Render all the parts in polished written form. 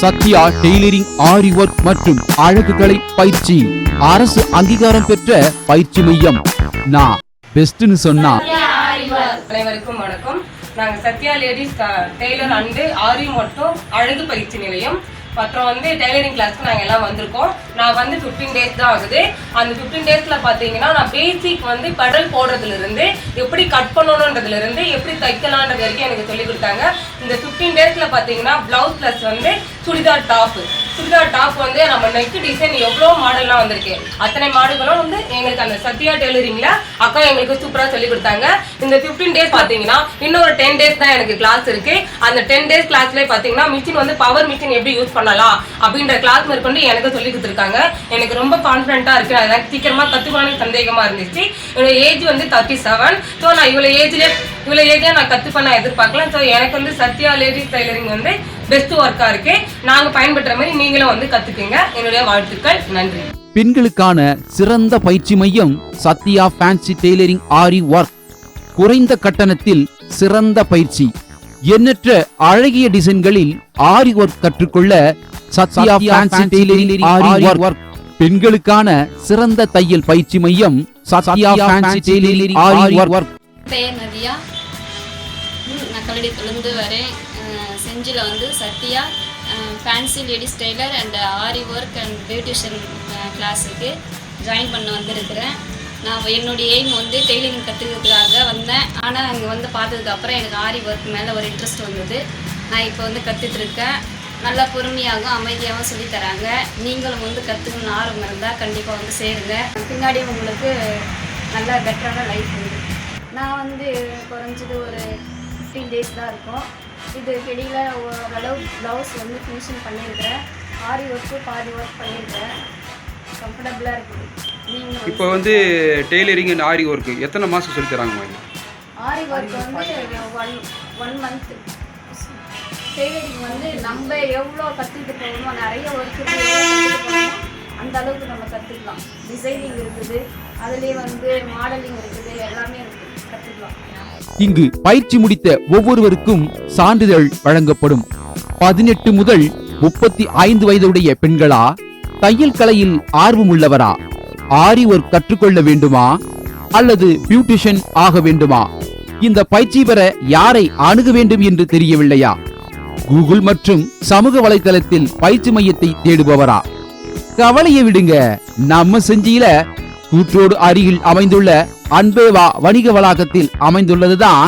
Sathya tailoring aari work மற்றும் அழகுகளை பயிற்சி அரசு அங்கீகாரம் பெற்ற பயிற்சி மையம். நான் பெஸ்ட்னு சொன்னா. அனைவருக்கும் வணக்கம். நாங்க சத்யா லேடிஸ் டெய்லர் அண்ட் ஆரி மற்றும் அழகு பயிற்சி நிலையம் மற்றும் டெய்லரிங் கிளாஸ்க்கு நாங்கள் எல்லாம் வந்திருக்கோம். நான் 15 டேஸ் தான் ஆகுது. அந்த 15 டேஸ்ல பார்த்தீங்கன்னா நான் பேசிக் கடல் போடுறதுல இருந்து எப்படி கட் பண்ணணுன்றதுல இருந்து எப்படி தைக்கலான்றது வரைக்கும் எனக்கு சொல்லி கொடுத்தாங்க. இந்த 15 டேஸ்ல பார்த்தீங்கன்னா பிளவுஸ் பிளஸ் சுடிதார் டாப் நம்ம நெக் டிசைன் எவ்வளோ மாடல்லாம் வந்திருக்கு. அத்தனை மாடல்களும் எங்களுக்கு அந்த சத்யா டெய்லரிங்ல அக்கா எங்களுக்கு சூப்பரா சொல்லி கொடுத்தாங்க. இந்த 15 டேஸ் பார்த்தீங்கன்னா இன்னொரு 10 டேஸ் தான் எனக்கு கிளாஸ் இருக்கு. அந்த 10 டேஸ் கிளாஸ்ல பார்த்தீங்கன்னா மிஷின் பவர் மிஷின் எப்படி யூஸ் பண்ணலாம் அப்படின்ற கிளாஸ் மேற்கொண்டு எனக்கு சொல்லி கொடுத்துருக்காங்க. எனக்கு ரொம்ப கான்ஃபிடென்ட்டா இருக்கு. அதான் சீக்கிரமா கத்துக்கணும்னு சந்தேகமா இருந்துச்சு. என்னோட ஏஜ் 37. ஸோ நான் இவ்வளோ ஏஜ்ல நான் கத்துப்ப நான் எதிர்பார்க்கல. ஸோ எனக்கு சத்யா லேடிஸ் டெய்லரிங் பெஸ்ட் ஒர்க்கா இருக்கு. நாங்க பயன்படுற மாதிரி நீங்களும் கத்துக்குங்க. என்னுடைய வாழ்த்துக்கள். நன்றி. பெண்களுக்கான சிறந்த பயிற்சி மையம் Sathya fancy tailoring aari work. குறைந்த கட்டணத்தில் சிறந்த பயிற்சி, எண்ணற்ற அழகிய டிசைன்களில் ஆரி ஒர்க் கற்றுக்கொள்ள Sathya fancy tailoring aari work. பெண்களுக்கான சிறந்த தையல் பயிற்சி மையம் Sathya fancy tailoring aari work. பெயர் நதியா, நான் கல்லடியிலிருந்து வரேன். செஞ்சியில் Sathya fancy ladies tailor and aari work and beautician கிளாஸுக்கு ஜாயின் பண்ண வந்திருக்கிறேன். நான் என்னுடைய எய்ம் டெய்லரிங் கற்றுக்கிறதுக்காக வந்தேன். ஆனால் அங்கே பார்த்ததுக்கப்புறம் எனக்கு ஆரி ஒர்க் மேலே ஒரு இன்ட்ரெஸ்ட் வந்தது. நான் இப்போ கற்றுட்ருக்கேன். நல்லா பொறுமையாகவும் அமைதியாகவும் சொல்லித்தராங்க. நீங்களும் கற்றுக்கணும்னு ஆர்வம் இருந்தால் கண்டிப்பாக சேருங்க. பின்னாடி உங்களுக்கு நல்லா பெட்டரான லைஃப் உண்டு. நான் குறைஞ்சது ஒரு 15 டேஸ் தான் இருக்கும். இது வெளியில் ஓரளவு ப்ளவுஸ் ஃபினிஷிங் பண்ணியிருக்கிறேன். ஆரி ஒர்க்கு பாதி ஒர்க் பண்ணியிருக்கிறேன். கம்ஃபர்டபுளாக இருக்குது. நீங்கள் இப்போ டெய்லரிங் அண்ட் ஆரி ஒர்க்கு எத்தனை மாதம் சொல்லி தராங்க? ஆரி ஒர்க் ஒன் மந்த். டெய்லரிங் நம்ம எவ்வளோ கற்றுக்கிட்டு போகணுமோ, நிறைய ஒர்க்கு அந்த அளவுக்கு நம்ம கற்றுக்கலாம். டிசைனிங் இருக்குது, அதுலேயே மாடலிங் இருக்குது, எல்லாமே இருக்குது, கற்றுக்கலாம். இங்கு பயிற்சி முடித்த ஒவ்வொருவருக்கும் சான்றிதழ் வழங்கப்படும். 18 முதல் 35 வயதுடைய பெண்களா, தையல் கலையில் ஆர்வம் உள்ளவரா, ஆரி ஒர்க் கற்றுக்கொள்ள வேண்டுமா அல்லது பியூட்டிஷியன் ஆக வேண்டுமா, இந்த பயிற்சி பெற யாரை அணுக வேண்டும் என்று தெரியவில்லையா? கூகுள் மற்றும் சமூக வலைதளத்தில் பயிற்சி மையத்தை தேடுபவரா? கவலையை விடுங்க. நம்ம செஞ்சியில கூற்றோடு அருகில் அமைந்துள்ள அன்பேவா வணிக வளாகத்தில் அமைந்துள்ளதுதான்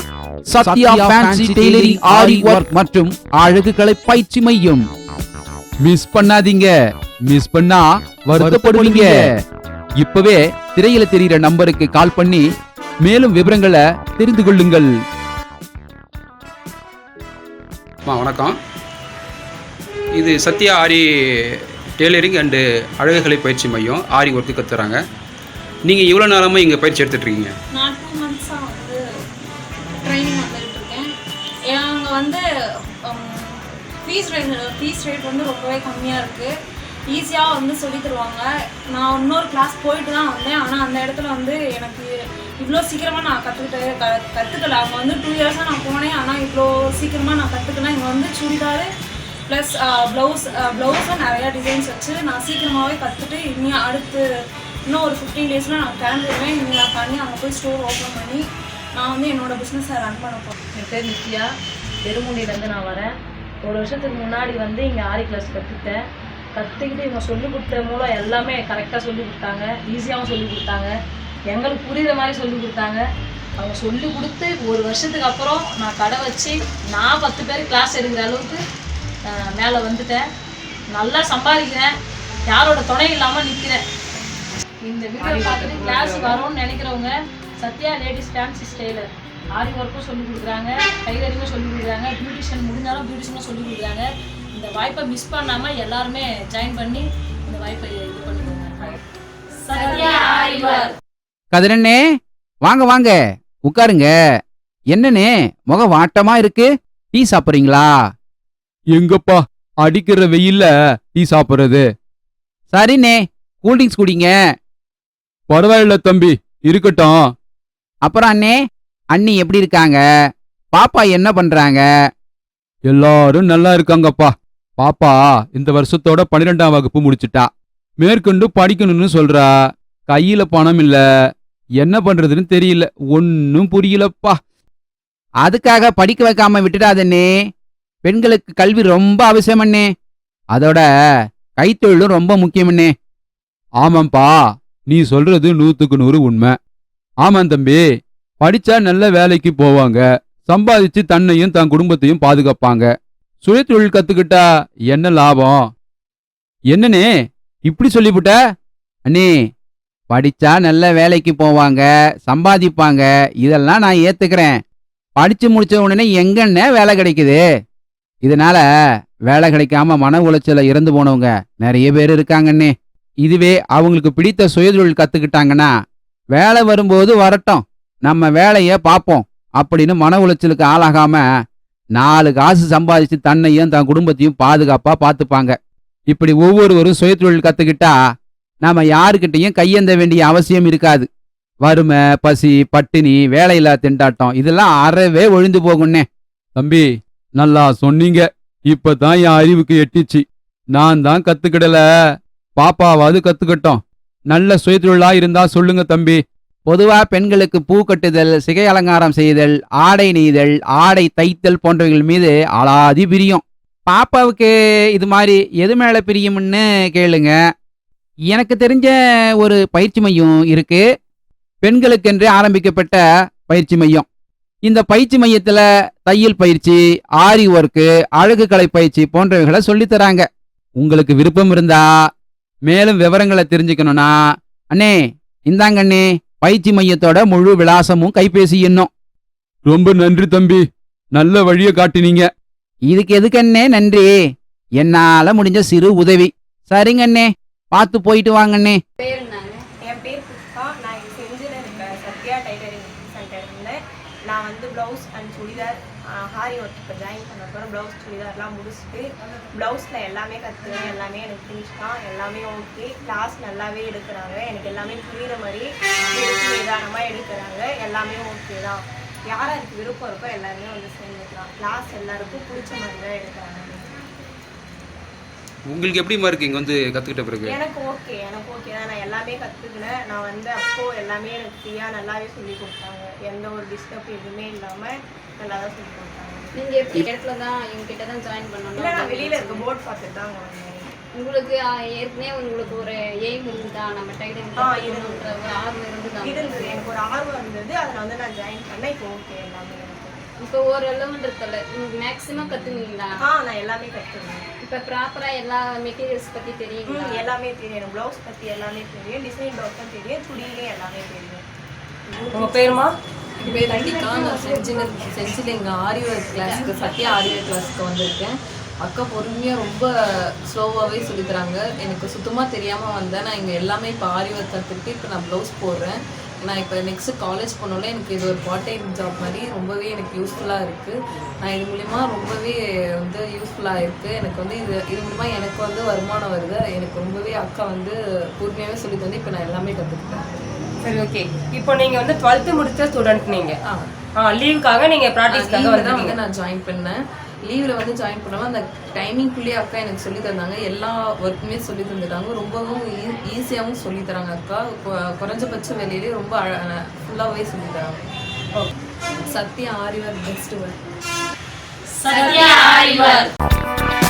Sathya fancy tailoring aari work மற்றும் அழகு கலை பயிற்சி மையம். மிஸ் பண்ணாதீங்க. மிஸ் பண்ணா வருத்தப்படுவீங்க. இப்பவே திரையில தெரிகிற நம்பருக்கு கால் பண்ணி மேலும் விவரங்களை தெரிந்து கொள்ளுங்கள். வணக்கம். இது சத்யா ஆரி டெய்லரிங் அண்டு அழகுகலை பயிற்சி மையம். ஆரி ஒர்க்கு கற்றுறாங்க. நீங்கள் இவ்வளோ நேரமாக இங்கே பயிற்சி எடுத்துகிட்ருக்கீங்க? நான் 2 மந்த்ஸாக ட்ரைனிங் வந்துட்டுருக்கேன். அங்கே ஃபீஸ் ரேட் ரொம்பவே கம்மியாக இருக்குது. ஈஸியாக சொல்லி தருவாங்க. நான் இன்னொரு கிளாஸ் போயிட்டு தான் வந்தேன். ஆனால் அந்த இடத்துல எனக்கு இவ்வளோ சீக்கிரமாக நான் கற்றுக்கல. அங்கே 2 இயர்ஸாக நான் போனேன். ஆனால் இவ்வளோ சீக்கிரமாக நான் கற்றுக்கலாம். இங்கே சுடிதார் ப்ளஸ் ப்ளவுஸும் நிறையா டிசைன்ஸ் வச்சு நான் சீக்கிரமாகவே கற்றுட்டு இன்னும் ஒரு 15 டேஸில் நான் கிளம்பிடுவேன். இங்கே நான் பண்ணி அங்கே போய் ஸ்டோர் ஓப்பன் பண்ணி நான் என்னோடய பிஸ்னஸை ரன் பண்ண போகிறேன். என் பேர் நித்யா, பெருமுண்டியிலேருந்து நான் வரேன். ஒரு வருஷத்துக்கு முன்னாடி இங்கே ஆரி கிளாஸ் கற்றுக்கிட்டு இவங்க சொல்லிக் கொடுத்த மூலம் எல்லாமே கரெக்டாக சொல்லிக் கொடுத்தாங்க. ஈஸியாகவும் சொல்லிக் கொடுத்தாங்க. எங்களுக்கு புரிகிற மாதிரி சொல்லிக் கொடுத்தாங்க. அவங்க சொல்லிக் கொடுத்து ஒரு வருஷத்துக்கு அப்புறம் நான் கடை வச்சு நான் 10 பேர் கிளாஸ் எடுக்கிற அளவுக்கு மேலே வந்துட்டேன். நல்லா சம்பாதிக்கிறேன். யாரோட துணை இல்லாமல் நிற்கிறேன். இந்த வீடியோ பார்த்துட்டு கிளாஸ் வரும்னு நினைக்கிறவங்க சத்யா லேடிஸ் ஃபேன்சி டெய்லர் ஆரி ஒர்க்கும் சொல்லிக் கொடுக்குறாங்க, டைலரிங்கும் சொல்லிக் கொடுக்குறாங்க, பியூட்டிஷியன் முடிஞ்சாலும் பியூட்டிஷியனும் சொல்லிக் கொடுக்குறாங்க. இந்த வாய்ப்பை மிஸ் பண்ணாமல் எல்லாருமே ஜாயின் பண்ணி இந்த வாய்ப்பை இது பண்ணிக்கோங்க. சத்யா ஆரி ஒர்க். கதிரண்ணே, வாங்க வாங்க உட்காருங்க. என்னண்ணே முக வாட்டமா இருக்கு? டீ சாப்பிட்றீங்களா? எங்கப்பா அடிக்கிற வெயில்ல டீ சாப்பிடுறது. சரிண்ணே, கூல்ட்ரிங்க்ஸ் குடிங்க. பரவாயில்ல தம்பி, இருக்கட்டும். அப்புறம் அண்ணே, அண்ணி எப்படி இருக்காங்க? பாப்பா என்ன பண்றாங்க? எல்லாரும் நல்லா இருக்காங்கப்பா. பாப்பா இந்த வருஷத்தோட 12ஆம் வகுப்பு முடிச்சிட்டா. மேற்கொண்டு படிக்கணும்னு சொல்றா. கையில பணம் இல்ல, என்ன பண்றதுன்னு தெரியல. ஒன்னும் புரியலப்பா. அதுக்காக படிக்க வைக்காம விட்டுடாதண்ணே. பெண்களுக்கு கல்வி ரொம்ப அவசியம் அண்ணே. அதோட கைத்தொழிலும் ரொம்ப முக்கியம்ண்ணே. ஆமாம்பா, நீ சொல்றது 100க்கு 100 உண்மை. ஆமாம் தம்பி, படிச்சா நல்ல வேலைக்கு போவாங்க, சம்பாதிச்சு தன்னையும் தன் குடும்பத்தையும் பாதுகாப்பாங்க. சுயதொழில் கத்துக்கிட்டா என்ன லாபம்? என்னனே இப்படி சொல்லிவிட்ட? அண்ணே, படிச்சா நல்ல வேலைக்கு போவாங்க, சம்பாதிப்பாங்க, இதெல்லாம் நான் ஏத்துக்கிறேன். படிச்சு முடிச்ச உடனே எங்கன்னே வேலை கிடைக்குது? இதனால வேலை கிடைக்காம மன உளைச்சல இறந்து போனவங்க நிறைய பேர் இருக்காங்கன்னே. இதுவே அவங்களுக்கு பிடித்த சுயதொழில் கத்துக்கிட்டாங்கன்னா, வேலை வரும்போது வரட்டும், நம்ம வேலைய பார்ப்போம் அப்படின்னு மன உளைச்சலுக்கு ஆளாகாம 4 காசு சம்பாதிச்சு தன்னையும் தன் குடும்பத்தையும் பாதுகாப்பா பார்த்துப்பாங்க. இப்படி ஒவ்வொருவரும் சுயதொழில் கத்துக்கிட்டா நாம யாருக்கிட்டையும் கையேந்த வேண்டிய அவசியம் இருக்காது. வறுமை, பசி, பட்டினி, வேலையில்லா திண்டாட்டம் இதெல்லாம் அறவே ஒழிந்து போகும்னே. தம்பி, நல்லா சொன்னீங்க. இப்பதான் என் அறிவுக்கு எட்டிச்சு. நான் தான் கத்துக்கிடல, பாப்பாவாவது கத்துக்கட்டும். நல்ல சுயதொழிலா இருந்தா சொல்லுங்க தம்பி. பொதுவா பெண்களுக்கு பூ கட்டுதல், சிகை அலங்காரம் செய்தல், ஆடை நெய்தல், ஆடை தைத்தல் போன்றவைகள் மீது அலாதி பிரியம். பாப்பாவுக்கு இது மாதிரி எது மேல பிரியம்னு கேளுங்க. எனக்கு தெரிஞ்ச ஒரு பயிற்சி மையம் இருக்கு, பெண்களுக்கென்று ஆரம்பிக்கப்பட்ட பயிற்சி மையம். இந்த பயிற்சி மையத்துல தையல் பயிற்சி, ஆரி ஒர்க்கு, அழகு கலை பயிற்சி போன்றவைகளை சொல்லித்தராங்க. உங்களுக்கு விருப்பம் இருந்தா மேலும் விவரங்களை தெரிஞ்சுக்கணும்னா அண்ணே இந்தாங்க அண்ணே பயிற்சி மையத்தோட முழு விலாசமும் கைபேசி எண்ணும். ரொம்ப நன்றி தம்பி, நல்ல வழிய காட்டினீங்க. இதுக்கு எதுக்கண்ணே நன்றி? என்னால முடிஞ்ச சிறு உதவி. சரிங்க அண்ணே, பார்த்து போயிட்டு வாங்கண்ணே. பேர் என்னங்க? என் பேர் புஷ்பா. நான் இங்கே செஞ்சில் இருக்கேன் சத்யா டைலரிங் சென்டரில். நான் வந்து blouse and churidar Harry work இப்போ ஜாயின் பண்ண போகிறேன். ப்ளவுஸ் சுடிதார்லாம் முடிச்சுட்டு ப்ளவுஸில் எல்லாமே கற்றுக்கிறேன். எல்லாமே எனக்கு ஃபினிஷ் தான், எல்லாமே ஓகே. கிளாஸ் நல்லாவே எடுக்கிறாங்க, எனக்கு எல்லாமே புரிகிற மாதிரி நிதானமாக எடுக்கிறாங்க. எல்லாமே ஓகே தான். யாருக்கு விருப்பம் இருக்கோ எல்லாருமே வந்து சேர்ந்துக்கலாம். கிளாஸ் எல்லாருக்கும் பிடிச்ச மாதிரி தான் எடுக்கிறாங்க. உங்களுக்கு எப்படிமா இருக்கு இங்கே வந்து கற்றுக்கிட்ட பிறகு? எனக்கு ஓகே தான். நான் எல்லாமே கற்றுக்கினேன். நான் வந்து அப்போது எல்லாமே எனக்கு ஃப்ரீயாக நல்லாவே சொல்லி கொடுத்தாங்க. எந்த ஒரு டிஸ்டர்ப் எதுவுமே இல்லாமல் நல்லா தான் சொல்லி கொடுத்தாங்க. நீங்கள் எப்படி இடத்துல தான் இவங்ககிட்ட தான் ஜாயின் இல்லை, பண்ணணும்? நான் வெளியில் இருக்க போர்ட் பார்த்துட்டு தான் வந்தேன். உங்களுக்கு ஏற்கனவே உங்களுக்கு ஒரு எய்ம் இருந்தா நம்ம டைலரிங் இருக்கணுன்ற ஒரு ஆர்வம் இருந்தது? எனக்கு ஒரு ஆர்வம் இருந்தது, அதில் வந்து நான் ஜாயின் பண்ணேன். இப்போ ஓகே எல்லாமே எனக்கு. இப்போ ஓரளவுன்றதில்ல மேக்ஸிமம் கற்றுனீங்களா? நான் எல்லாமே கற்றுக்கேன். இப்போ ப்ராப்பராக எல்லா மெட்டீரியல்ஸ் பற்றி தெரியுங்களா? எல்லாமே தெரியும். எனக்கு ப்ளவுஸ் பற்றி எல்லாமே தெரியும், டிசைன் ப்ளவுஸும் தெரியும், சுடியிலே எல்லாமே தெரியும். உங்க பேருமா? என் பேர் ரண்டிகா. நான் செஞ்சில் எங்கள் ஆரி ஒர்க் கிளாஸுக்கு, சத்யா ஆரி ஒர்க் கிளாஸுக்கு வந்திருக்கேன். அக்கா பொறுமையாக ரொம்ப ஸ்லோவாகவே சொல்லித்தராங்க. எனக்கு சுத்தமாக தெரியாமல் வந்தேன். நான் இங்கே எல்லாமே இப்போ ஆரி ஒர்க் கற்றுக்கிட்டு இப்போ நான் ப்ளவுஸ் போடுறேன். நான் இப்போ நெக்ஸ்ட்டு காலேஜ் போனோம்ல எனக்கு இது ஒரு பார்ட் டைம் ஜாப் மாதிரி ரொம்பவே எனக்கு யூஸ்ஃபுல்லாக இருக்குது. நான் இது மூலிமா ரொம்பவே வந்து யூஸ்ஃபுல்லாக இருக்குது. எனக்கு வந்து இது மூலிமா எனக்கு வந்து வருமானம் வருது. எனக்கு ரொம்பவே அக்கா வந்து பொறுமையாகவே சொல்லி தந்து இப்போ நான் எல்லாமே கற்றுக்கிட்டேன். சரி, ஓகே. இப்போ நீங்க வந்து 12th முடிச்ச ஸ்டூடெண்ட். நீங்க லீவுக்காக நீங்க ப்ராக்டிஸ்க்காக வந்து நான் ஜாயின் பண்ணேன். லீவில் வந்து ஜாயின் பண்ணாலும் அந்த டைமிங்குள்ளேயே அக்கா எனக்கு சொல்லி தந்தாங்க. எல்லா ஒர்க்குமே சொல்லி தந்துட்டாங்க. ரொம்பவும் ஈஸியாகவும் சொல்லி தராங்க அக்கா. குறைஞ்சபட்ச வேலையிலே ரொம்ப ஃபுல்லாகவே சொல்லி தராங்க. சத்யா ஆரி ஒர்க் பெஸ்ட் ஒர்க். சத்யா ஆரி ஒர்க்.